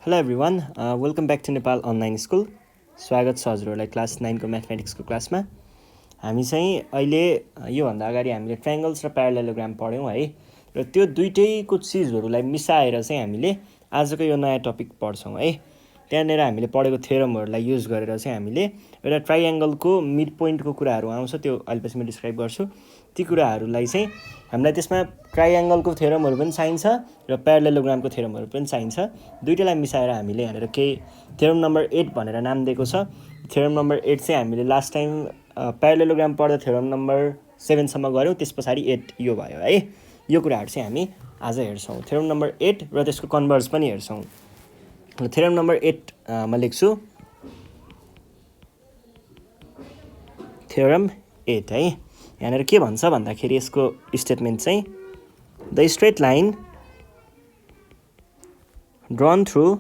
Hello everyone welcome back to Nepal online school. स्वागत छ हजुरहरूलाई क्लास 9 को म्याथमेटिक्सको क्लासमा। हामी चाहिँ अहिले योभन्दा अगाडि हामीले ट्रायङ्गल्स र प्यारालेलोग्राम पढ्यौँ है, र त्यो दुईटैको चिजहरूलाई मिसाएर चाहिँ हामीले आजको यो नयाँ टपिक पढ्छौँ है। त्यहाँनिर हामीले पढेको थ्योरमहरूलाई युज गरेर चाहिँ हामीले एउटा ट्राइएङ्गलको मिड पोइन्टको कुराहरू आउँछ, त्यो अहिले पछि म डिस्क्राइब गर्छु। ती कुराहरूलाई चाहिँ हामीलाई त्यसमा ट्राइएङ्गलको थ्योरमहरू पनि चाहिन्छ र प्यारालेलोग्रामको थ्योरमहरू पनि चाहिन्छ। दुईटैलाई मिसाएर हामीले यहाँनिर केही थ्योरम नम्बर 8 भनेर नाम दिएको छ। थ्योरम नम्बर 8 चाहिँ हामीले लास्ट टाइम प्यारालेलोग्राम पढ्दा थ्योरम नम्बर 7 सम्म गऱ्यौँ, त्यस पछाडि 8 यो भयो है। यो कुराहरू चाहिँ हामी आज हेर्छौँ, थ्योरम नम्बर 8 र त्यसको कन्भर्स पनि हेर्छौँ। थ्योरम नम्बर 8 म लेख्छु थ्योरम 8 है। यहाँनिर के भन्छ भन्दाखेरि यसको स्टेटमेन्ट चाहिँ the straight line drawn through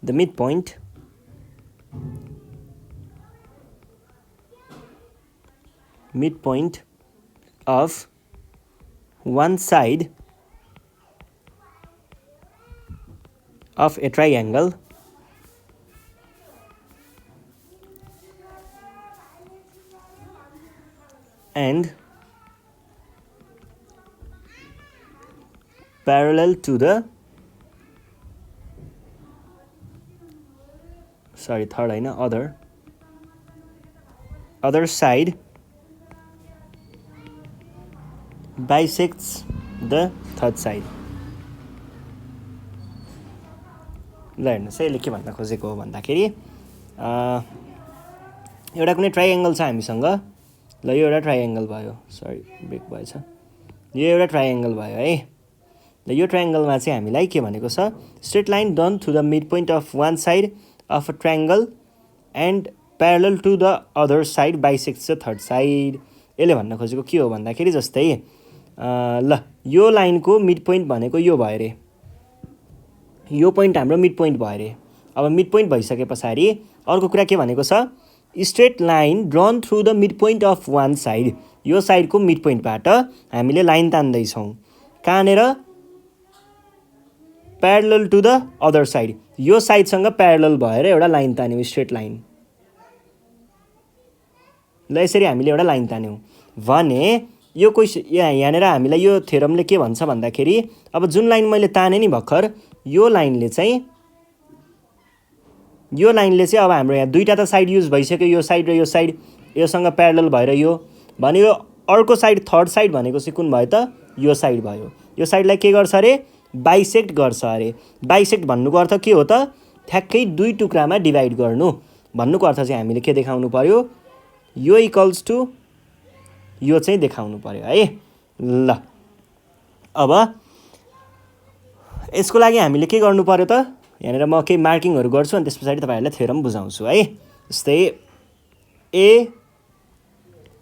the mid point of one side of a triangle and parallel to the other side bisects the third side। ल हेर्नुहोस् है, यसले के भन्न खोजेको हो भन्दाखेरि एउटा कुनै ट्राइएङ्गल छ हामीसँग। ल यो एउटा ट्राइएङ्गल भयो, ब्रेक भएछ। यो एउटा ट्राइएङ्गल भयो है। ल यो ट्राइएङ्गलमा चाहिँ हामीलाई के भनेको छ, straight line drawn through the mid point of one side of a triangle and parallel to the other side bisects the third side. यसले भन्न खोजेको के हो भन्दाखेरि जस्तै ल यो लाइनको मिड पोइन्ट भनेको यो भयो अरे, यो पोइन्ट हाम्रो मिड पोइन्ट भयो अरे। अब मिड पोइन्ट भइसके पछाडि अर्को कुरा के भनेको छ, straight line drawn through the mid point of one side. यो साइडको मिड पोइन्टबाट हामीले लाइन तान्दैछौँ कहाँनिर, parallel to the other side. यो साइडसँग प्यारलल भएर एउटा लाइन तान्यौँ, स्ट्रेट लाइन। ल यसरी हामीले एउटा लाइन तान्यौँ भने यो यहाँनिर हामीलाई यो थ्योरमले के भन्छ भन्दाखेरि, अब जुन लाइन मैले ताने नि भर्खर, यो लाइनले चाहिँ अब हाम्रो यहाँ दुईवटा त साइड युज भइसक्यो, यो साइड र यो साइड, योसँग प्यारलल भएर यो भने यो अर्को साइड थर्ड साइड भनेको चाहिँ कुन भयो त, यो साइड भयो। यो साइडलाई के गर्छ अरे, बाइसेक्ट गर्छ अरे। बाइसेक्ट भन्नुको अर्थ के हो त, ठ्याक्कै दुई टुक्रामा डिभाइड गर्नु भन्नुको अर्थ चाहिँ हामीले के देखाउनु पर्यो, यो इक्वल्स टु यो चाहिँ देखाउनु पर्यो है। ल अब यसको लागि हामीले के गर्नु पर्यो त, यहाँनिर म केही मार्किङहरू गर्छु अनि त्यस पछाडि तपाईँहरूलाई थ्योरम बुझाउँछु है। जस्तै ए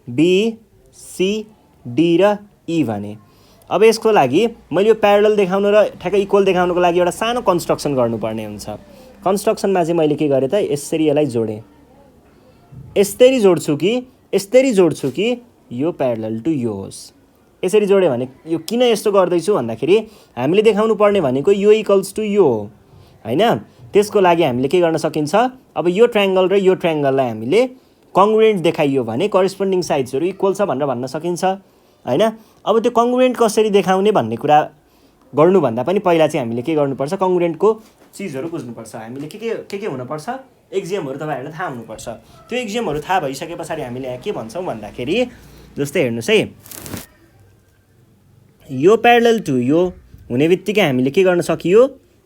बी सी डी र ई भने अब यसको लागि मैले यो प्यारलल देखाउनु र ठ्याक्कै इक्वल देखाउनुको लागि एउटा सानो कन्स्ट्रक्सन गर्नुपर्ने हुन्छ। कन्स्ट्रक्सनमा चाहिँ मैले के गरेँ त, यसरी यसलाई जोडेँ। यस्तरी जोड्छु कि यो प्यारलल टु यो होस्। यसरी जोड्यो भने यो किन यस्तो गर्दैछु भन्दाखेरि हामीले देखाउनु पर्ने भनेको यो इक्वल्स टु यो हो होइन। त्यसको लागि हामीले के गर्न सकिन्छ, अब यो ट्रायङ्गल र यो ट्रायङ्गललाई हामीले कङ्ग्रुएन्ट देखाइयो भने करेस्पोन्डिङ साइड्सहरू इक्वल छ भनेर भन्न सकिन्छ होइन। अब त्यो कङ्ग्रुएन्ट कसरी देखाउने भन्ने कुरा गर्नुभन्दा पनि पहिला चाहिँ हामीले के गर्नुपर्छ, कङ्ग्रुएन्टको चिजहरू बुझ्नुपर्छ। हामीले के हुनुपर्छ, एक्जियमहरू तपाईँहरूलाई थाहा हुनुपर्छ। त्यो एक्जियमहरू थाहा भइसके पछाडि हामीले यहाँ के भन्छौँ भन्दाखेरि, जस्तै हेर्नुहोस् है, यो प्यारलल टु यो हुने बित्तिकै हामीले के गर्न सकियो,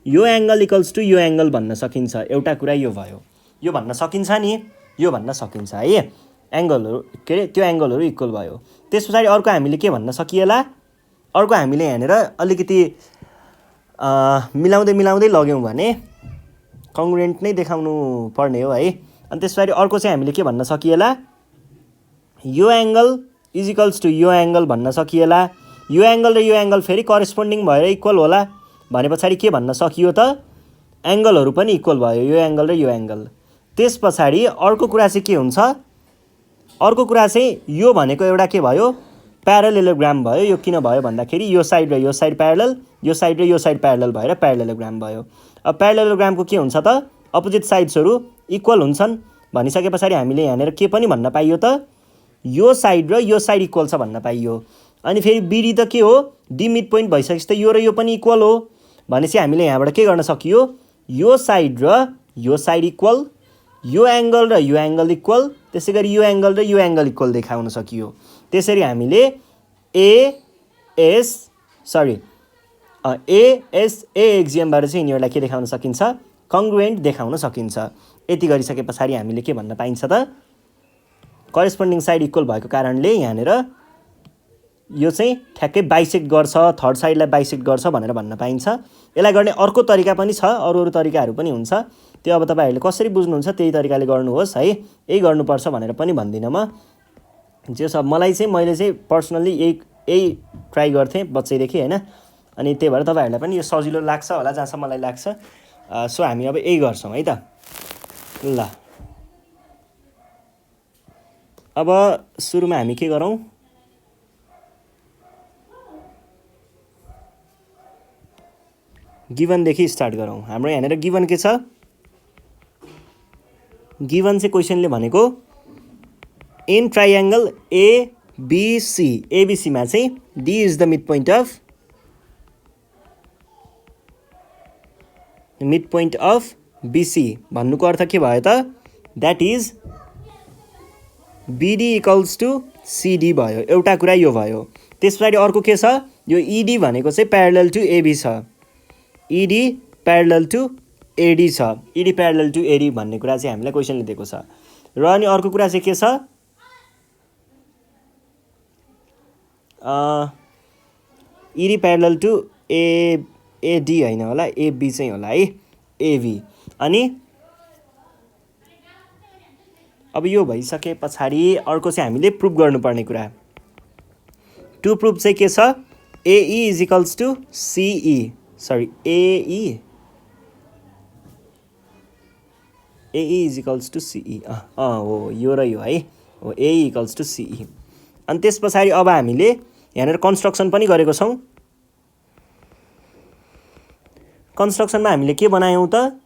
यो एङ्गल इक्वल्स टु यो एङ्गल भन्न सकिन्छ। एउटा कुरा यो भयो, यो भन्न सकिन्छ नि, यो भन्न सकिन्छ है। एङ्गलहरू के अरे, त्यो एङ्गलहरू इक्वल भयो। त्यस पछाडि अर्को हामीले के भन्न सकिएला, अर्को हामीले यहाँनिर अलिकति मिलाउँदै लग्यौँ भने कङ्ग्रुएन्ट नै देखाउनु पर्ने हो है। अनि त्यस पछाडि अर्को चाहिँ हामीले के भन्न सकिएला, यो एङ्गल इज इक्वल्स टु यो एङ्गल भन्न सकिएला। यो एङ्गल र यो एङ्गल फेरि करेस्पोन्डिङ भएर इक्वल होला भने पछाडि के भन्न सकियो त, एङ्गलहरू पनि इक्वल भयो, यो एङ्गल र यो एङ्गल। त्यस पछाडि अर्को कुरा चाहिँ के हुन्छ, अर्को कुरा चाहिँ यो भनेको एउटा के भयो, प्यारालेलोग्राम भयो। यो किन भयो भन्दाखेरि यो साइड र यो साइड प्यारलल, यो साइड र यो साइड प्यारलल भएर प्यारालेलोग्राम भयो। अब प्यारालेलोग्रामको के हुन्छ त, अपोजिट साइड्सहरू इक्वल हुन्छन् भनिसके पछाडि हामीले यहाँनिर के पनि भन्न पाइयो त, यो साइड र यो साइड इक्वल छ भन्न पाइयो। अनि फेरि बिडी त के हो, डी मिड पोइन्ट भइसकेपछि त यो र यो पनि इक्वल हो भनेपछि हामीले यहाँबाट के गर्न सकियो, यो साइड र यो साइड इक्वल, यो एङ्गल र यो एङ्गल इक्वल, त्यसै गरी यो एङ्गल र यो एङ्गल इक्वल देखाउन सकियो। त्यसरी हामीले ए एक्जियमबाट चाहिँ यिनीहरूलाई के देखाउन सकिन्छ, कङ्ग्रुएन्ट देखाउन सकिन्छ। यति गरिसके पछाडि हामीले के भन्न पाइन्छ त, करेस्पोन्डिङ साइड इक्वल भएको कारणले यहाँनिर यो चाहिँ ठ्याक्कै बाइसेक्ट गर्छ, थर्ड साइडलाई बाइसेक्ट गर्छ भनेर भन्न पाइन्छ। यसलाई गर्ने अर्को तरिका पनि छ, अरू तरिकाहरू पनि हुन्छ, त्यो अब तपाईँहरूले कसरी बुझ्नुहुन्छ त्यही तरिकाले गर्नुहोस् है, यही गर्नुपर्छ भनेर पनि भन्दिनँ म। जे सब मैले चाहिँ पर्सनल्ली यही ट्राई गर्थेँ बच्चैदेखि होइन, अनि त्यही भएर तपाईँहरूलाई पनि यो सजिलो लाग्छ होला जहाँसम्म मलाई लाग्छ। सो हामी अब यही गर्छौँ है त। ल अब सुरुमा हामी के गरौँ, गिभनदेखि स्टार्ट गरौँ। हाम्रो यहाँनिर गिभन के छ, गिभन चाहिँ क्वेसनले भनेको इन ट्राइएङ्गल एबिसी, एबिसीमा चाहिँ D is the mid point of BC भन्नुको अर्थ के भयो त, that is BD equals to CD भयो। एउटा कुरा यो भयो। त्यस पछाडि अर्को के छ, यो इडी भनेको चाहिँ प्यारलल टु एबी छ, इडी प्यारलल टु एडी छ, इडी प्यारलल टु एडी भन्ने कुरा चाहिँ हामीलाई क्वेसनले दिएको छ। र अनि अर्को कुरा चाहिँ के छ, इडी प्यारलल टु एडी होइन होला, एबी चाहिँ होला है, एबी। अनि अब यो भइसके पछाडि अर्को चाहिँ हामीले प्रुभ गर्नुपर्ने कुरा, टु प्रुभ चाहिँ के छ, A E is equals to C E, sorry A E is equals to C E, हो यो र यो है, हो एई इक्वल्स टु सिई। अनि त्यस पछाडि अब हामीले यहाँनिर कन्स्ट्रक्सन पनि गरेको छौँ। कन्स्ट्रक्सनमा हामीले के बनायौँ त,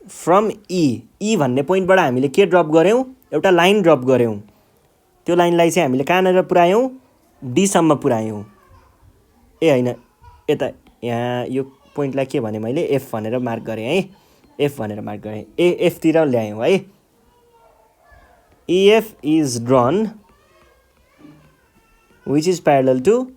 फ्रम ई भन्ने पोइन्टबाट हामीले के ड्रप गऱ्यौँ, एउटा लाइन ड्रप गऱ्यौँ। त्यो लाइनलाई चाहिँ हामीले कहाँनिर पुऱ्यायौँ, डीसम्म पुऱ्यायौँ। ए होइन, यता यहाँ यो पोइन्टलाई के भने मैले एफ भनेर मार्क गरेँ है, एफ भनेर मार्क गरेँ, एफतिर ल्यायौँ है। EF is drawn which is parallel to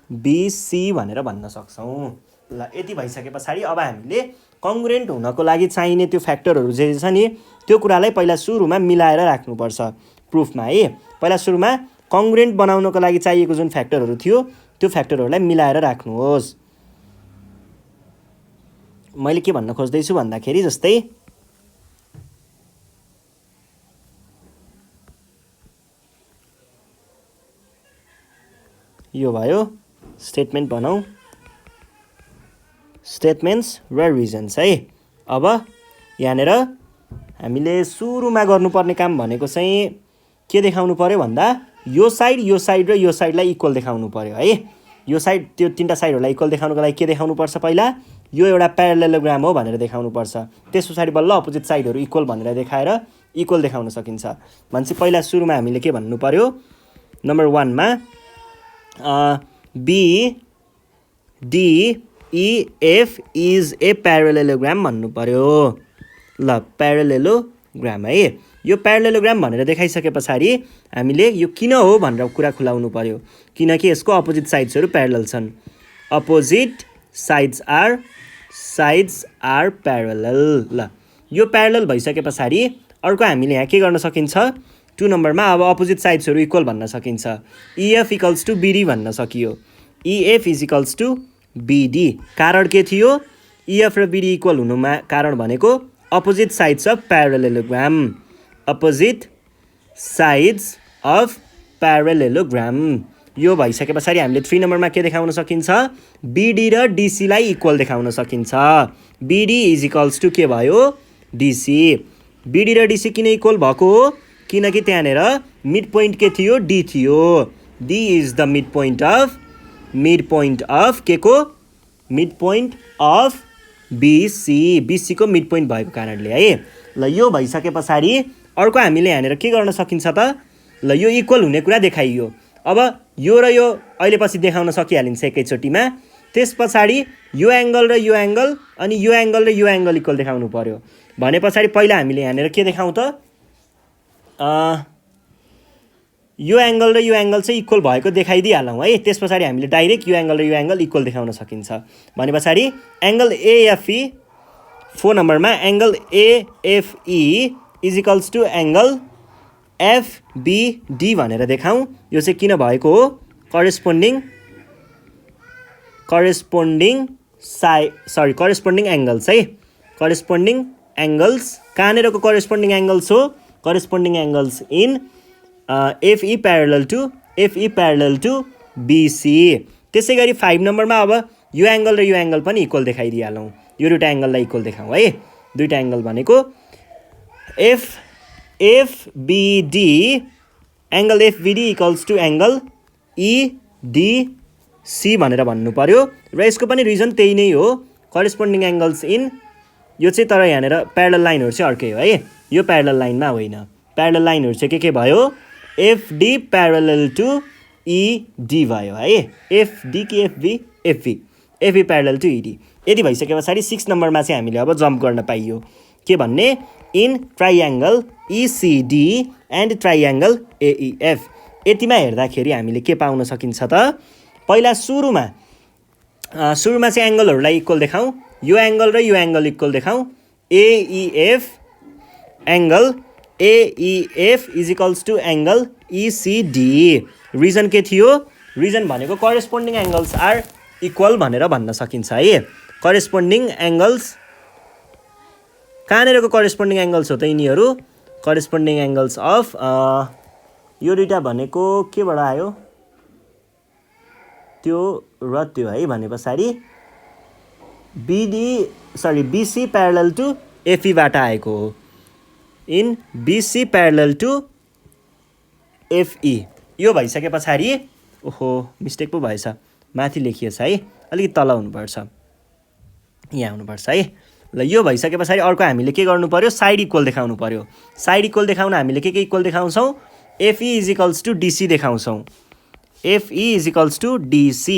BC भनेर भन्न सक्छौँ। ल यति भइसके पछाडि अब हामीले कङ्ग्रुएन्ट हुनको लागि चाहिने त्यो फ्याक्टरहरू जे छ नि त्यो कुरालाई पहिला सुरुमा मिलाएर राख्नुपर्छ प्रुफमा है। पहिला सुरुमा कङ्ग्रुएन्ट बनाउनको लागि चाहिएको जुन फ्याक्टरहरू थियो त्यो फ्याक्टरहरूलाई मिलाएर राख्नुहोस्। मैले के भन्न खोज्दैछु भन्दाखेरि जस्तै यो भयो स्टेटमेन्ट बनाऊ, स्टेटमेन्ट्स र रिजन्स है। अब यहाँनिर हामीले सुरुमा गर्नुपर्ने काम भनेको चाहिँ के देखाउनु पर्यो भन्दा यो साइड र यो साइडलाई इक्वल देखाउनु पर्यो है। यो साइड त्यो तीनटा साइडहरूलाई इक्वल देखाउनको लागि के देखाउनु पर्छ, पहिला यो एउटा प्यारालेलोग्राम हो भनेर देखाउनु पर्छ। त्यस पछाडि बल्ल अपोजिट साइडहरू इक्वल भनेर देखाएर इक्वल देखाउन सकिन्छ। भनेपछि पहिला सुरुमा हामीले के भन्नु पर्यो, नम्बर 1 मा BDEF इज ए प्यारालेलोग्राम भन्नु पर्यो। ल प्यारालेलोग्राम है, यो प्यारालेलोग्राम भनेर देखाइसके पछाडि हामीले यो किन हो भनेर कुरा खुलाउनु पर्यो, किनकि यसको अपोजिट साइड्सहरू प्यारलल छन्। Opposite sides are parallel. ल यो प्यारलल भइसके पछाडि अर्को हामीले यहाँ के गर्न सकिन्छ, 2 नम्बरमा अब अपोजिट साइड्सहरू इक्वल भन्न सकिन्छ। EF इक्वल्स टु BD भन्न सकियो। EF is equals to BD। कारण के थियो, EF र BD इक्वल हुनुमा कारण भनेको opposite sides of parallelogram, opposite sides of parallelogram. यो भइसके पछाडि हामीले 3 नम्बरमा के देखाउन सकिन्छ, BD र DC लाई इक्वल देखाउन सकिन्छ। BD इज इक्वल्स टु के भयो, DC। BD र DC किन इक्वल भएको हो किनकि त्यहाँनेर मिड पोइन्ट के थियो D थियो D is the mid point of के को मिड पोइन्ट अफ BC को मिड पोइन्ट भएको कारणले है ल यो भइसके पछाडि अर्को हामीले यहाँनेर के गर्न सकिन्छ त ल यो इक्वल हुने कुरा देखाइयो अब यो र यो अहिले पछि देखाउन सकिहालिन्छ एकैचोटीमा त्यस पछाडि यो एंगल र यो एंगल अनि यो एंगल र यो एंगल इक्वल देखाउनु पर्यो भने पछाडि पहिला हामीले यहाँनेर के देखाउँ त यो एंगल र यो एंगल चाहिँ इक्वल भएको देखाइदिइहालौँ है त्यस पछाडि हामीले डाइरेक्ट यो एंगल र यो एंगल इक्वल देखाउन सकिन्छ भने पछाडि एंगल AFE 4 नम्बरमा angle AFE is equals to angle FBD भनेर देखाउँ यो चाहिँ किन भएको हो करेस्पोन्डिङ एंगल्स है करेस्पोन्डिङ एंगल्स कहाँनेरको करेस्पोन्डिङ एंगल्स हो corresponding angles in FE parallel to BC त्यसै गरी 5 नम्बरमा अब यो एंगल र यो एंगल पनि इक्वल देखाइदिइहालौँ यो दुईटा एंगललाई इक्वल देखाउँ है दुईटा एंगल भनेको FBD angle FBD equals to angle EDC भनेर भन्नु पर्यो र यसको पनि रिजन त्यही नै हो करेस्पोन्डिङ एंगल्स इन यो चाहिँ तर यहाँनेर प्यारलल लाइनहरु चाहिँ अर्कै हो है यो प्यारलल लाइनमा होइन प्यारलल लाइनहरु चाहिँ के भयो FD प्यारलल टु ED भयो है FD कि FB प्यारलल टु ED यदि भइसके पछाडि 6 नम्बरमा चाहिँ हामीले अब जम्प गर्न पाइयो के भन्ने in triangle ECD and triangle AEF यतिमा हेर्दाखेरि हामीले के पाउन सकिन्छ त पहिला सुरुमा चाहिँ एंगलहरुलाई इक्वल देखाउँ यो एंगल र यो एंगल इक्वल देखाउँ AEF is equals to angle ECD reason के थियो रिजन भनेको करेस्पोन्डिङ एंगल्स आर इक्वल भनेर भन्न सकिन्छ है करेस्पोन्डिङ एंगल्स कहाँनेरको करेस्पोन्डिङ एंगल्स हो त यिनीहरु करेस्पोन्डिङ एंगल्स अफ यो दुईटा भनेको केबाट आयो त्यो र त्यो है भने पछाडि BC प्यारलल टु FE बाट आएको हो in BC parallel to FE यो भइसके पछाडि ओहो मिस्टेक पो भएछ माथि लेखिएछ है अलिकति तल हुनुपर्छ यहाँ हुनुपर्छ है ल यो भइसके पछाडि अर्को हामीले के गर्नु पर्यो साइड इक्वल देखाउनु पर्यो साइड इक्वल देखाउन हामीले के इक्वल देखाउँछौँ FE is equals to DC देखाउँछौँ FE is equals to DC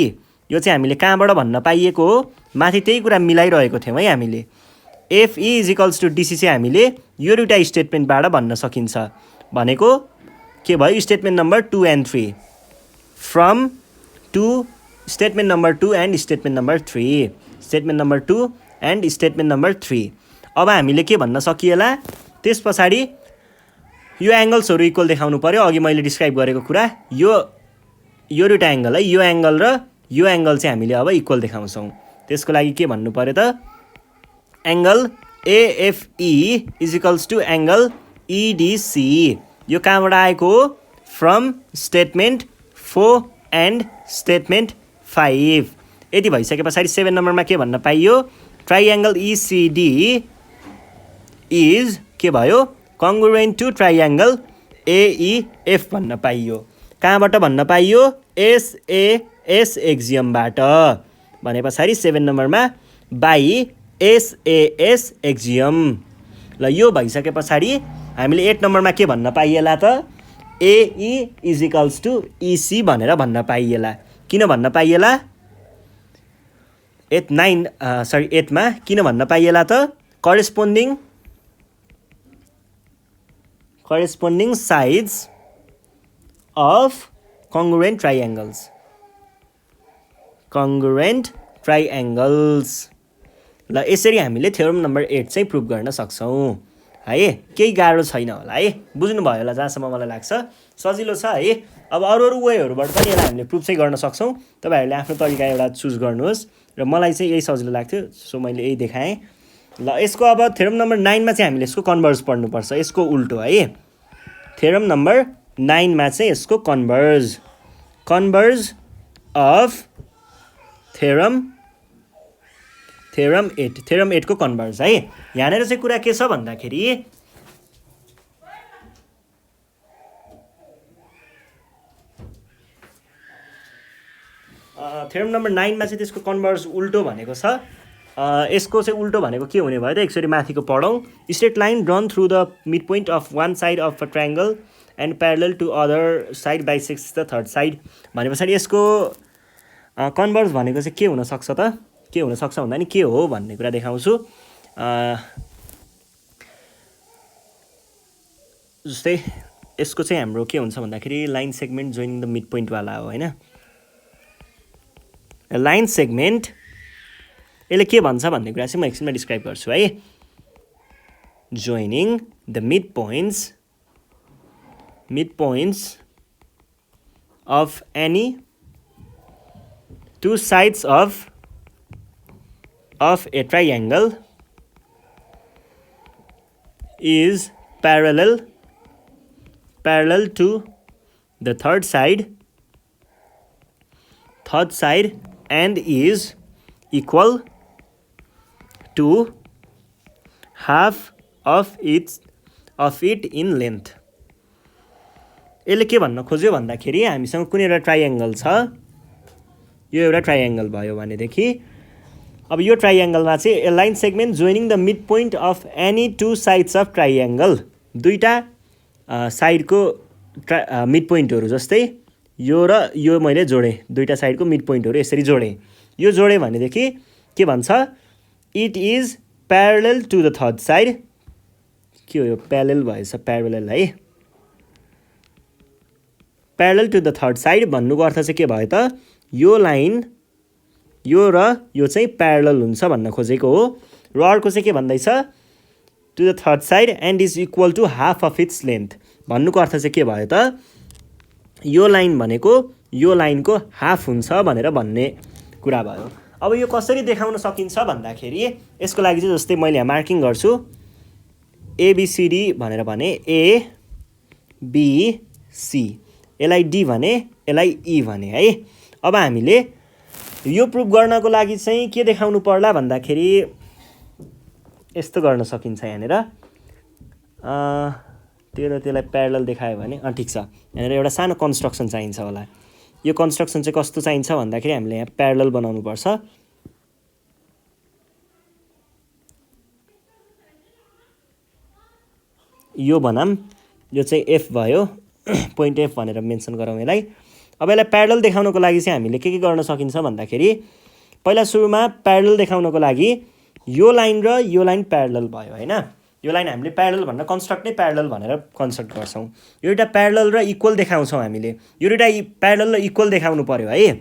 यो चाहिँ हामीले कहाँबाट भन्न पाइएको हो माथि त्यही कुरा मिलाइरहेको थियौँ है हामीले FE is equals to DC चाहिँ हामीले यो दुईटा स्टेटमेन्टबाट भन्न सकिन्छ भनेको के भयो statement number 2 and 3 from statement number 2 and statement number 3 statement number 2 and statement number 3 अब हामीले के भन्न सकिएला त्यस पछाडि यो एंगल्सहरु इक्वल देखाउनु पर्यो अघि मैले डिस्क्राइब गरेको कुरा यो दुईटा एंगल है यो एंगल र यो एंगल चाहिँ हामीले अब इक्वल देखाउँछौँ त्यसको लागि के भन्नु पर्यो त angle AFE is equals to angle EDC यो कहाँबाट आएको हो फ्रम स्टेटमेन्ट 4 एन्ड स्टेटमेन्ट 5 यदि भइसके पछाडि 7 नम्बरमा के भन्न पाइयो ट्राइएंगल ECD इज के भयो कङ्ग्रुएन्ट टु ट्राइएंगल AEF भन्न पाइयो कहाँबाट भन्न पाइयो SAS एक्जियमबाट भने पछाडि 7 नम्बरमा बाइ SAS एक्जियम ल यो भइसके पछाडि हामीले 8 नम्बरमा के भन्न पाइएला त AE is equals to EC भनेर भन्न पाइएला किन भन्न पाइएला 8 मा किन भन्न पाइएला त corresponding sides of congruent triangles ल यसरी हामीले थ्योरम नम्बर 8 चाहिँ प्रुभ गर्न सक्छौं है केही गाह्रो छैन होला है बुझ्नु भयो होला जहाँसम्म मलाई लाग्छ सजिलो छ है अब अरु वेहरुबाट पनि यसलाई हामीले प्रुभ चाहिँ गर्न सक्छौं तपाईहरुले आफ्नो तरिका एउटा चुज गर्नुहोस् र मलाई चाहिँ यही सजिलो लाग्थ्यो सो मैले यही देखाएँ ल यसको अब थ्योरम नम्बर 9 मा चाहिँ हामीले यसको कन्भर्ज पढ्नुपर्छ यसको उल्टो है थ्योरम नम्बर 9 मा चाहिँ यसको कन्भर्ज अफ थ्योरम 8 को कन्भर्ज है यहाँनेर चाहिँ कुरा के छ भन्दाखेरि थ्योरम नम्बर 9 मा चाहिँ त्यसको कन्भर्स उल्टो भनेको छ। यसको चाहिँ उल्टो भनेको के हुने भयो त एकचोटि माथिको पढौँ। Straight line drawn through the mid point of one side of a triangle and parallel to other side bisects the third side भने पछाडि यसको कन्भर्स भनेको चाहिँ के हुनसक्छ त, के हुनसक्छ भन्दा नि के हो भन्ने कुरा देखाउँछु। जस्तै यसको चाहिँ हाम्रो के हुन्छ भन्दाखेरि line segment joining the mid पोइन्टवाला हो होइन। लाइन सेगमेन्ट यसले के भन्छ भन्ने कुरा चाहिँ म एकछिनमा डिस्क्राइब गर्छु है। Joining the mid points of any two sides of a triangle is parallel to the third side and is equal to half of it in length। यसले के भन्न खोज्यो भन्दाखेरि हामीसँग कुनै एउटा ट्रायङ्गल छ, यो एउटा ट्रायङ्गल भयो भनेदेखि अब यो ट्रायङ्गलमा चाहिँ line segment joining the mid point of any two sides of triangle, दुईवटा साइडको मिड पोइन्टहरू जस्तै यो र यो मैले जोडेँ, दुईवटा साइडको मिड पोइन्टहरू यसरी जोडेँ। यो जोडेँ भनेदेखि के भन्छ, it is parallel to the third side. के हो यो प्यारलल भएछ, प्यारलल है, parallel to the third side भन्नुको अर्थ चाहिँ के भयो त, यो लाइन यो र यो चाहिँ प्यारलल हुन्छ भन्न खोजेको हो। र अर्को चाहिँ के भन्दैछ, to the third side and is equal to half of its length भन्नुको अर्थ चाहिँ के भयो त, यो लाइन भनेको यो लाइनको हाफ हुन्छ भनेर भन्ने कुरा भयो। अब यो कसरी देखाउन सकिन्छ भन्दाखेरि यसको लागि चाहिँ जस्तै मैले यहाँ मार्किङ गर्छु एबिसिडी भनेर भने, ए बी सी, यसलाई डी भने यसलाई ई भने है। अब हामीले यो प्रुभ गर्नको लागि चाहिँ के देखाउनु पर्ला भन्दाखेरि यस्तो गर्न सकिन्छ यहाँनिर, त्यो र त्यसलाई प्यारलल देखायो भने ठिक छ। यहाँनिर एउटा सानो कन्स्ट्रक्सन चाहिन्छ होला। यो कन्स्ट्रक्सन चाहिँ कस्तो चाहिन्छ भन्दाखेरि हामीले यहाँ प्यारलल बनाउनुपर्छ। यो बनाम, यो चाहिँ एफ भयो, पोइन्ट एफ भनेर मेन्सन गरौँ यसलाई। अब यसलाई प्यारलल देखाउनको लागि चाहिँ हामीले के गर्न सकिन्छ भन्दाखेरि पहिला सुरुमा प्यारलल देखाउनको लागि यो लाइन र यो लाइन प्यारलल भयो होइन। यो लाइन हामीले प्यारलल भनेर कन्स्ट्रक्ट नै प्यारलल भनेर कन्स्ट्रक्ट गर्छौँ। यो एउटा प्यारलल र इक्वल देखाउँछौँ हामीले। यो दुईवटा प्यारलल र इक्वल देखाउनु पर्यो है।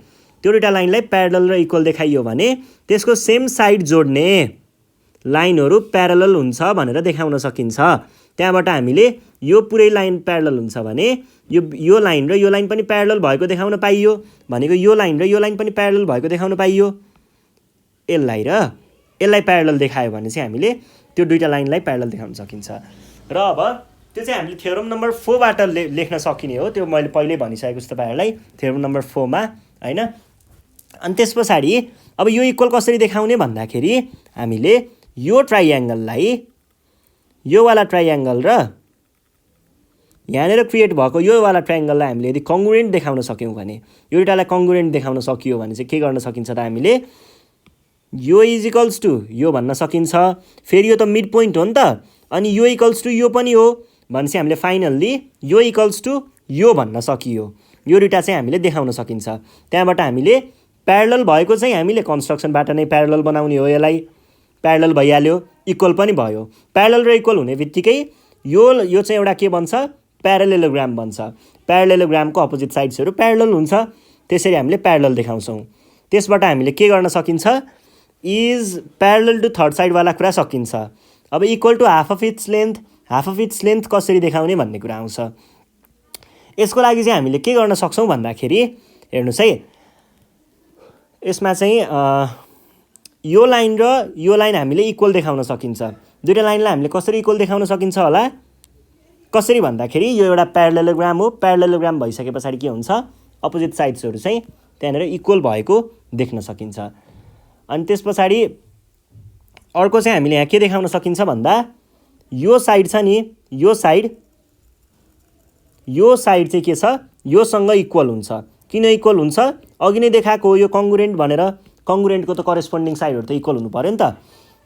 त्यो दुईवटा लाइनलाई प्यारलल र इक्वल देखाइयो भने त्यसको सेम साइड जोड्ने लाइनहरू प्यारलल हुन्छ भनेर देखाउन सकिन्छ। त्यहाँबाट हामीले यो पुरै लाइन प्यारलल हुन्छ भने यो लाइन र यो लाइन पनि प्यारलल भएको देखाउन पाइयो भनेको यो लाइन र यो लाइन पनि प्यारलल भएको देखाउन पाइयो। यसलाई प्यारलल देखायो भने चाहिँ हामीले त्यो दुईवटा लाइनलाई प्यारलल देखाउन सकिन्छ। र अब त्यो चाहिँ हामीले थ्योरम नम्बर 4 बाट लेख्न सकिने हो। त्यो मैले पहिल्यै भनिसकेको छु तपाईँहरूलाई थ्योरम नम्बर 4 मा होइन। अनि त्यस पछाडि अब यो इक्वल कसरी देखाउने भन्दाखेरि हामीले यो ट्राइएङ्गललाई योवाला ट्राइएङ्गल र यहाँनिर क्रिएट भएको योवाला ट्राइएङ्गललाई हामीले यदि कङ्ग्रुएन्ट देखाउन सक्यौँ भने, यो दुईवटालाई कङ्ग्रुएन्ट देखाउन सकियो भने चाहिँ के गर्न सकिन्छ त, हामीले यो इज इक्वल्स टु यो भन्न सकिन्छ। फेरि यो त मिड पोइन्ट हो नि त, अनि यो इक्वल्स टु यो पनि हो भने चाहिँ हामीले फाइनल्ली यो इक्वल्स टु यो भन्न सकियो। यो दुईवटा चाहिँ हामीले देखाउन सकिन्छ। त्यहाँबाट हामीले प्यारलल भएको चाहिँ हामीले कन्स्ट्रक्सनबाट नै प्यारलल बनाउने हो। यसलाई प्यारलल भइहाल्यो, इक्वल पनि भयो। प्यारलल र इक्वल हुने बित्तिकै यो चाहिँ एउटा के बन्छ, प्यारलेलोग्राम बन्छ। प्यारलेलोग्रामको अपोजिट साइड्सहरू प्यारलल हुन्छ। त्यसरी हामीले प्यारलल देखाउँछौँ। त्यसबाट हामीले के गर्न सकिन्छ, इज प्यारलल टु थर्ड साइडवाला कुरा सकिन्छ। अब equal to half of its length, half of its length कसरी देखाउने भन्ने कुरा आउँछ। यसको लागि चाहिँ हामीले के गर्न सक्छौँ भन्दाखेरि हेर्नुहोस् है, यसमा चाहिँ यो लाइन र यो लाइन हामीले इक्वल देखाउन सकिन्छ। दुईवटा लाइनलाई हामीले कसरी इक्वल देखाउन सकिन्छ होला, कसरी भन्दाखेरि यो एउटा प्यारलेलोग्राम हो। प्यारलेलोग्राम भइसके पछाडि के हुन्छ, अपोजिट साइड्सहरू चाहिँ त्यहाँनिर इक्वल भएको देख्न सकिन्छ। अनि त्यस पछाडि अर्को चाहिँ हामीले यहाँ के देखाउन सकिन्छ भन्दा, यो साइड छ नि, यो साइड चाहिँ के छ, योसँग इक्वल हुन्छ। किन इक्वल हुन्छ? अघि नै देखाएको हो यो कङ्ग्रुएन्ट भनेर, कङ्ग्रुएन्टको त करेस्पोन्डिङ साइडहरू त इक्वल हुनु पऱ्यो नि त।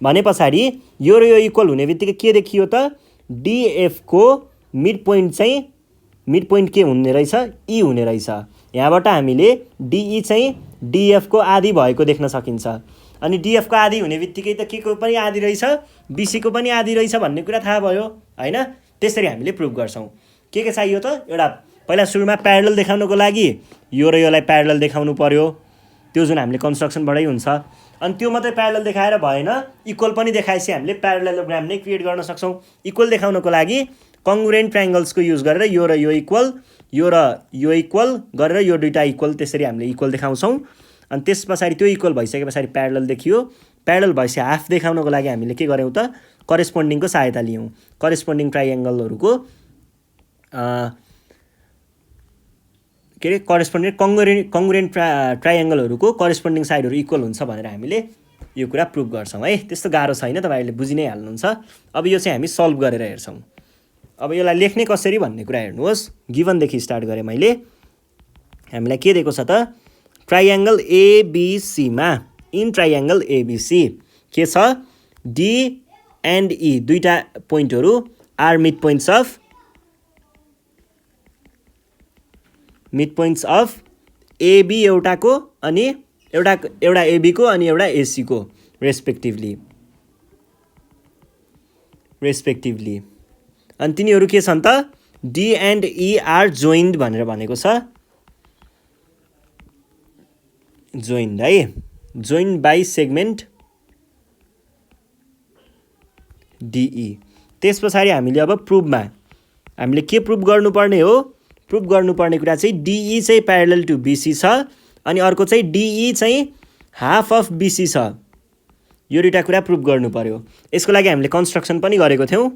भने पछाडि यो र यो इक्वल हुने बित्तिकै के देखियो त? डिएफको मिड पोइन्ट चाहिँ, मिड पोइन्ट के हुने रहेछ? ई हुने रहेछ। यहाँबाट हामीले डिई चाहिँ डिएफको आधी भएको देख्न सकिन्छ। अनि डिएफको आधी हुने बित्तिकै त के को पनि आधी रहेछ? बिसीको पनि आधी रहेछ भन्ने कुरा थाहा भयो होइन? त्यसरी हामीले प्रुभ गर्छौँ। के चाहियो त? एउटा पहिला सुरुमा प्यारलल देखाउनको लागि यो र योलाई प्यारलल देखाउनु पर्यो, त्यो जुन हामीले कन्स्ट्रक्सनबाटै हुन्छ। अनि त्यो मात्रै प्यारलल देखाएर भएन, इक्वल पनि देखाएपछि हामीले प्यारलेलोग्राम नै क्रिएट गर्न सक्छौँ। इक्वल देखाउनको लागि कङ्ग्रुएन्ट ट्रायङ्गल्सको युज गरेर यो र यो इक्वल, यो र यो इक्वल गरेर यो दुईटा इक्वल, त्यसरी हामीले इक्वल देखाउँछौँ। अनि त्यस पछाडि त्यो इक्वल भइसके पछाडि प्यारलल देखियो। प्यारलल भएपछि हाफ देखाउनको लागि हामीले के गर्यौँ त? करेस्पोन्डिङको सहायता लियौँ। करेस्पोन्डिङ ट्रायङ्गलहरूको के अरे करेस्पोन्डिङ कङ्ग्रुएन्ट ट्रायङ्गलहरूको करेस्पोन्डिङ साइडहरू इक्वल हुन्छ भनेर हामीले यो कुरा प्रुभ गर्छौँ है। त्यस्तो गाह्रो छैन, तपाईँहरूले बुझि नै हाल्नुहुन्छ। अब यो चाहिँ हामी सल्भ गरेर हेर्छौँ। अब यसलाई लेख्ने कसरी भन्ने कुरा हेर्नुहोस्। गिभनदेखि स्टार्ट गरेँ मैले। हामीलाई के दिएको छ त? ट्रायङ्गल एबिसीमा, इन ट्रायङ्गल एबिसी के छ? डी एन्ड ई दुईटा पोइन्टहरू are mid points of AB एउटाको अनि एउटा एबीको अनि एउटा एसीको रेस्पेक्टिभली। अनि तिनीहरू के छन् त? D and E R joined भनेर भनेको छ। जोइन्ड है, जोइन्ड बाई सेगमेन्ट डिई। त्यस पछाडि हामीले अब प्रुभमा हामीले के प्रुभ गर्नुपर्ने हो? प्रुभ गर्नुपर्ने कुरा चाहिँ डिई चाहिँ प्यारलल टु बिसी छ अनि अर्को चाहिँ डिई चाहिँ हाफ अफ बिसी छ। यो दुईवटा कुरा प्रुभ गर्नु पर्यो। यसको लागि हामीले कन्स्ट्रक्सन पनि गरेको थियौँ।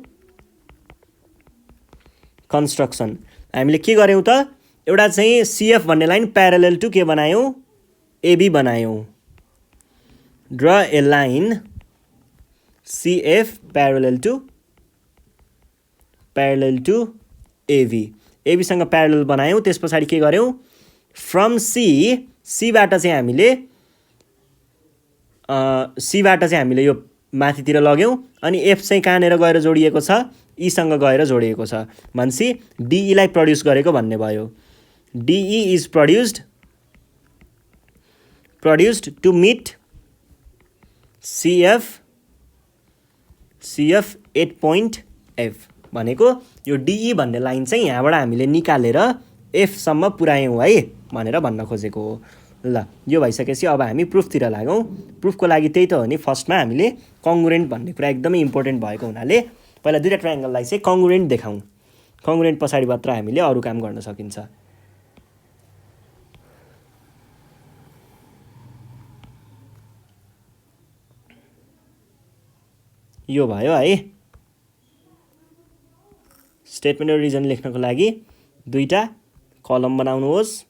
कन्स्ट्रक्सन हामीले के गर्यौँ त? एउटा चाहिँ सिएफ भन्ने लाइन प्यारलल टु के बनायौँ? एबी बनायौँ। Draw a line C F parallel to A B. एबीसँग प्यारलल बनायौँ। त्यस पछाडि के गर्यौँ? फ्रम सीबाट चाहिँ हामीले यो माथितिर लग्यौँ अनि एफ चाहिँ कहाँनिर गएर जोडिएको छ? ईसँग गएर जोडिएको छ। भनेपछि डिईलाई प्रड्युस गरेको भन्ने भयो। डिई is produced to meet CF at point F भनेको यो डिई भन्ने लाइन चाहिँ यहाँबाट हामीले निकालेर एफसम्म पुर्यायौँ है भनेर भन्न खोजेको हो। ल यो भइसकेपछि अब हामी प्रुफतिर लागौँ। प्रुफको लागि त्यही त हो नि, फर्स्टमा हामीले कङ्ग्रुएन्ट भन्ने कुरा एकदमै इम्पोर्टेन्ट भएको हुनाले पहिला दुईवटा ट्रायङ्गललाई चाहिँ कङ्ग्रुएन्ट देखाउँ। कङ्ग्रुएन्ट पछाडि मात्र हामीले अरू काम गर्न सकिन्छ। यो भयो है। स्टेटमेन्ट र रिजन लेख्नको लागि दुईटा कलम बनाउनुहोस्।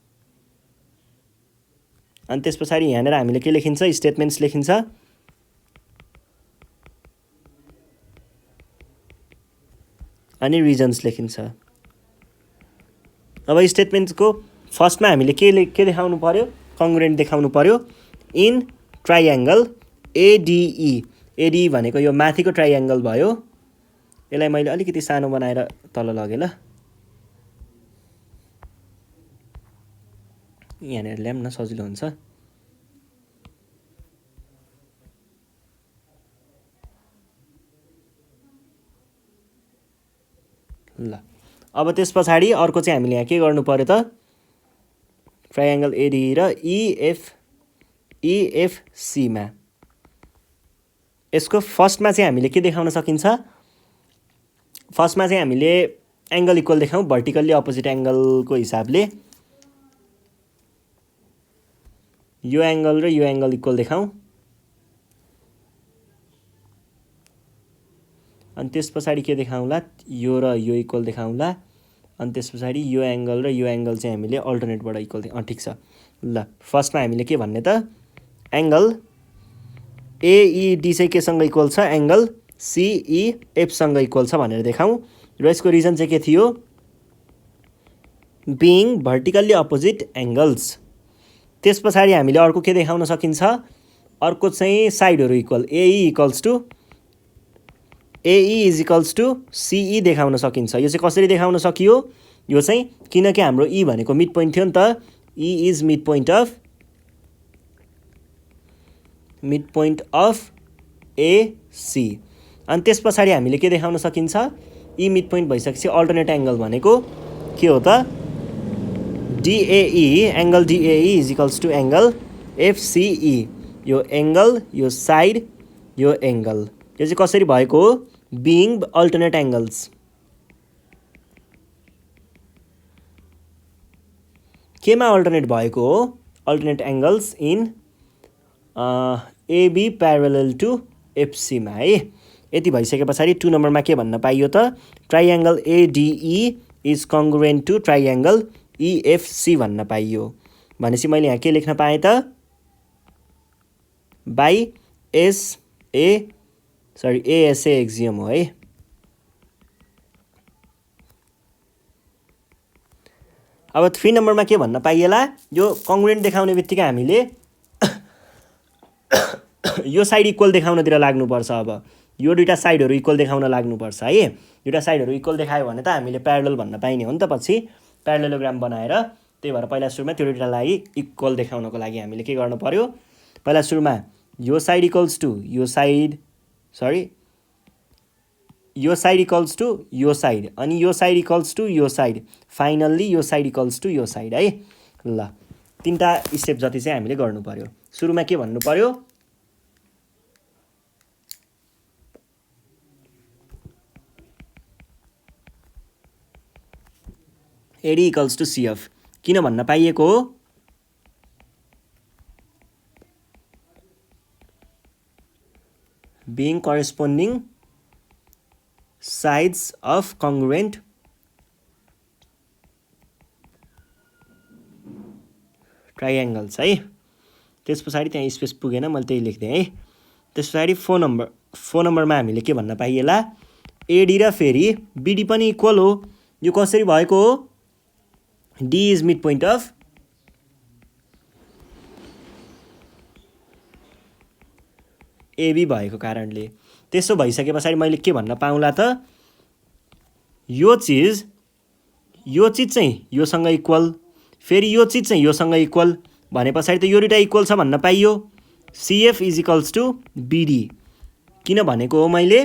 अनि त्यस पछाडि यहाँनिर हामीले के लेखिन्छ? स्टेटमेन्ट्स लेखिन्छ। अनि रिजन्स लेखिन्छ। अब स्टेटमेन्ट्सको फर्स्टमा हामीले के देखाउनु पर्यो? कङ्ग्रुएन्ट देखाउनु पर्यो। In triangle एडिई। एडी भनेको यो माथिको ट्रायङ्गल भयो। यसलाई मैले अलिकति सानो बनाएर तल लगेँ ल। यहाँनिर ल्याउँ न, सजिलो हुन्छ। ल अब त्यस पछाडि अर्को चाहिँ हामीले यहाँ के गर्नु पर्यो त? ट्रायङ्गल एडी र इएफसीमा यसको फर्स्टमा चाहिँ हामीले के देखाउन सकिन्छ? फर्स्टमा चाहिँ हामीले एङ्गल इक्वल देखाउँ भर्टिकल्ली अपोजिट एङ्गलको हिसाबले। यो एङ्गल र यो एङ्गल इक्वल देखाउँ। अनि त्यस पछाडि के देखाउँला? यो र यो इक्वल देखाउँला। अनि त्यस पछाडि यो एङ्गल र यो एङ्गल चाहिँ हामीले अल्टरनेटबाट इक्वल ठिक छ। ल फर्स्टमा हामीले के भन्ने त? एङ्गल एइडी चाहिँ केसँग इक्वल छ? एङ्गल सिइएफसँग इक्वल छ भनेर देखाउँ। र यसको रिजन चाहिँ के थियो? Being vertically opposite angles. त्यस पछाडि हामीले अर्को के देखाउन सकिन्छ, अर्को चाहिँ साइडहरू equal, AE equals to AE is equals to CE देखाउन सकिन्छ। यो चाहिँ कसरी देखाउन सकियो, यो चाहिँ किनकि हाम्रो ई भनेको मिड पोइन्ट थियो नि त, E is mid point of A C. अनि त्यस पछाडि हामीले के देखाउन सकिन्छ, ई मिड पोइन्ट भइसकेपछि अल्टरनेट एङ्गल भनेको के हो त, D A E, angle D A E is equals to angle F C E. यो एङ्गल, यो साइड, यो एङ्गल, यो चाहिँ कसरी भएको हो, बिङ अल्टरनेट एङ्गल्स। केमा अल्टरनेट भएको हो, alternate angles in A B parallel to एफसीमा है। यति भइसके पछाडि 2 नम्बरमा के भन्न पाइयो त, ट्राइएङ्गल एडिई इज कङ्ग्रुएन्ट टु ट्राइएङ्गल इएफसी भन्न पाइयो। भनेपछि मैले यहाँ के लेख्न पाएँ त, बाई एएसए एक्जियम हो है। अब 3 नम्बरमा के भन्न पाइएला, यो कङ्ग्रुएन्ट देखाउने बित्तिकै हामीले यो साइड इक्वल देखाउनतिर लाग्नुपर्छ। अब यो दुईवटा साइडहरू इक्वल देखाउन लाग्नुपर्छ है। दुईवटा साइडहरू इक्वल देखायो भने त हामीले प्यारलल भन्न पाइने हो नि त पछि प्यारलेलोग्राम बनाएर। त्यही भएर पहिला सुरुमा त्यो दुईवटालाई इक्वल देखाउनको लागि हामीले के गर्नु पर्यो, पहिला सुरुमा यो साइड इक्वल्स टु यो साइड, यो साइड इक्वल्स टु यो साइड, अनि यो साइड इक्वल्स टु यो साइड, फाइनल्ली यो साइड इक्वल्स टु यो साइड है। ल 3टा स्टेप जति चाहिँ हामीले गर्नु पर्यो। सुरुमा के भन्नु पर्यो, एडी इक्वल्स टु सिएफ किन भन्न पाइएको हो, being corresponding sides of congruent triangles है। त्यस पछाडि त्यहाँ स्पेस पुगेन, मैले त्यही लेख्दिएँ है। त्यस पछाडि 4 नम्बरमा हामीले के भन्न पाइएला, एडी र फेरि बिडी पनि इक्वल हो। यो कसरी भएको हो, D is mid point of AB भएको कारणले। त्यसो भइसके पछाडि मैले के भन्न पाउँला त, यो चिज चाहिँ योसँग इक्वल, फेरि यो चिज चाहिँ योसँग इक्वल भने पछाडि त यो दुईवटा इक्वल छ भन्न पाइयो। CF is equals to BD किन भनेको हो मैले,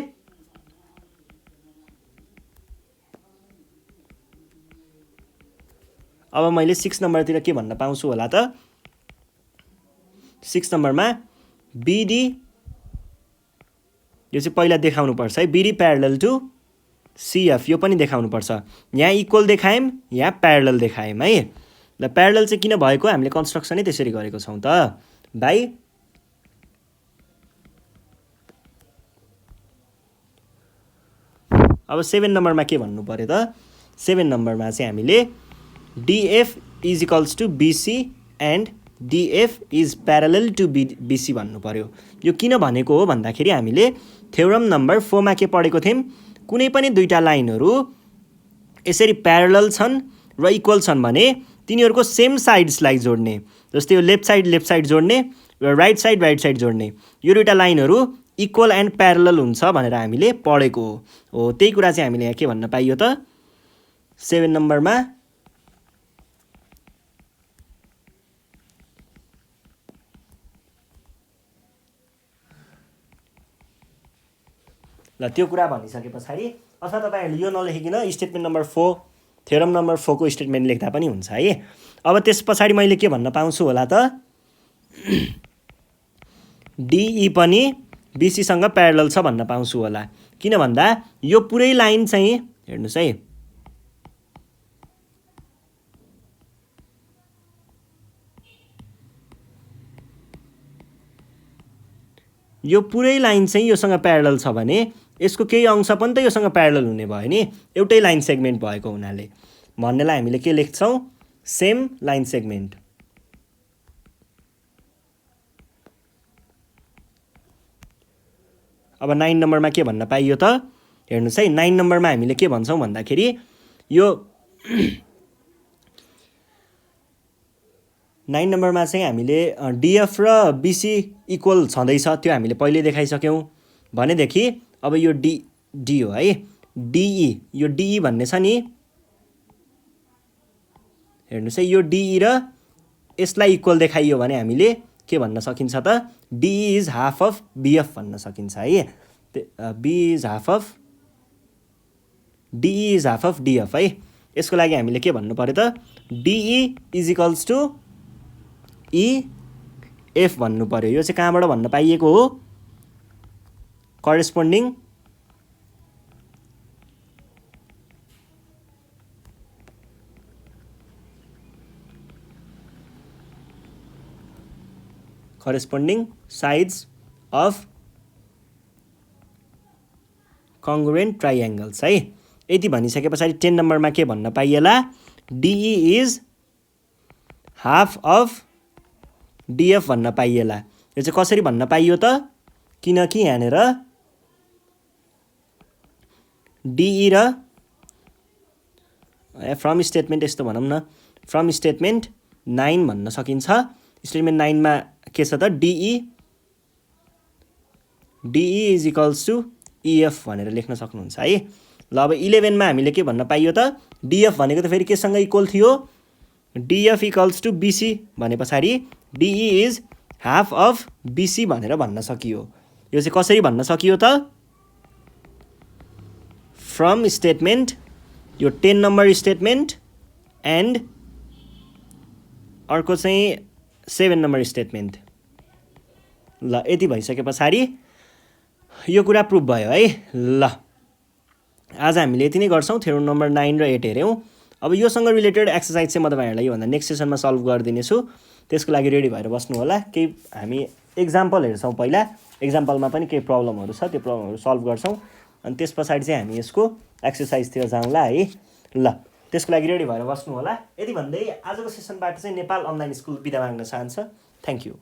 अब मैले 6 नम्बरतिर के भन्न पाउँछु होला त, 6 नम्बरमा बिडी, यो चाहिँ पहिला देखाउनुपर्छ है, बिडी प्यारलल टु सिएफ यो पनि देखाउनुपर्छ। यहाँ इक्वल देखायौँ, यहाँ प्यारलल देखायौँ है। ल प्यारलल चाहिँ किन भएको, हामीले कन्स्ट्रक्सनै त्यसरी गरेको छौँ त, बाई अब 7 नम्बरमा के भन्नु पर्यो त, 7 नम्बरमा चाहिँ हामीले DF is equals to BC and DF is parallel to BC भन्नु पर्यो। यो किन भनेको हो भन्दाखेरि हामीले थ्योरम नम्बर 4 मा के पढेको थियौँ, कुनै पनि दुईवटा लाइनहरू यसरी प्यारलल छन् र इक्वल छन् भने तिनीहरूको सेम साइड्सलाई जोड्ने, जस्तै यो लेफ्ट साइड जोड्ने र राइट साइड जोड्ने, यो दुईवटा लाइनहरू इक्वल एन्ड प्यारलल हुन्छ भनेर हामीले पढेको हो। त्यही कुरा चाहिँ हामीले यहाँ के भन्न पाइयो त, 7 नम्बरमा ल त्यो कुरा भनिसके पछाडि, अथवा तपाईँहरूले यो नलेखिकन स्टेटमेन्ट नम्बर 4, थ्योरम नम्बर 4 को स्टेटमेन्ट लेख्दा पनि हुन्छ है। अब त्यस पछाडि मैले के भन्न पाउँछु होला त, डिई पनि बिसीसँग प्यारलल छ भन्न पाउँछु होला। किन भन्दा यो पुरै लाइन चाहिँ हेर्नुहोस् है, यो पुरै लाइन चाहिँ योसँग प्यारलल छ भने यसको केही अंश पनि त योसँग प्यारलल हुने भयो नि, एउटै लाइन सेगमेन्ट भएको हुनाले भन्नेलाई हामीले के लेख्छौँ, सेम लाइन सेगमेन्ट। अब 9 नम्बरमा के भन्न पाइयो त, हेर्नुहोस् है, 9 नम्बरमा हामीले के भन्छौँ भन्दाखेरि यो 9 नम्बरमा चाहिँ हामीले डिएफ र बिसी इक्वल छँदैछ, त्यो हामीले पहिले देखाइसक्यौँ। भनेदेखि अब यो डी हो है, डिई, यो डिई भन्ने छ नि, हेर्नुहोस् है, यो डिई र यसलाई इक्वल देखाइयो भने हामीले के भन्न सकिन्छ त, डिई इज हाफ अफ बिएफ भन्न सकिन्छ है। डिई इज हाफ अफ डिएफ है। यसको लागि हामीले के भन्नु पर्यो त, डिई इज इक्वल्स टु इएफ भन्नु पर्यो। यो चाहिँ कहाँबाट भन्न पाइएको हो, करेस्पोन्डिङ साइड्स अफ कङ्ग्रुएन्ट ट्राइएङ्गल्स है। यति भनिसके पछाडि 10 नम्बरमा के भन्न पाइएला, डिई इज हाफ अफ डिएफ भन्न पाइएला। यो चाहिँ कसरी भन्न पाइयो त, किनकि यहाँनिर डिई र फ्रम स्टेटमेन्ट, यस्तो भनौँ न, फ्रम स्टेटमेन्ट 9 भन्न सकिन्छ। स्टेटमेन्ट 9मा के छ त, डिई इज इक्वल्स टु इएफ भनेर लेख्न सक्नुहुन्छ है। ल अब 11मा हामीले के भन्न पाइयो त, डिएफ भनेको त फेरि केसँग इक्वल थियो, डिएफ इक्वल्स टु बिसी भने पछाडि डिई इज हाफ अफ बिसी भनेर भन्न सकियो। यो चाहिँ कसरी भन्न सकियो त, फ्रम स्टेटमेन्ट, यो 10 नम्बर स्टेटमेन्ट एन्ड अर्को चाहिँ 7 नम्बर स्टेटमेन्ट। ल यति भइसके पछाडि यो कुरा प्रुभ भयो है। ल आज हामीले यति नै गर्छौँ, थ्योरम नम्बर 9 र 8 हेऱ्यौँ। अब योसँग रिलेटेड एक्सर्साइज चाहिँ म तपाईँहरूलाई योभन्दा नेक्स्ट सेसनमा सल्भ गरिदिनेछु। त्यसको लागि रेडी भएर बस्नु होला। केही हामी एक्जाम्पल हेर्छौँ पहिला, एक्जाम्पलमा पनि केही प्रब्लमहरू छ, त्यो प्रब्लमहरू सल्भ गर्छौँ, अनि त्यस पछाडि चाहिँ हामी यसको एक्सर्साइजतिर जाउँला है। ल त्यसको लागि रेडी भएर बस्नु होला। यति भन्दै आजको सेसनबाट चाहिँ नेपाल अनलाइन स्कुल बिदा माग्न चाहन्छ। Thank you.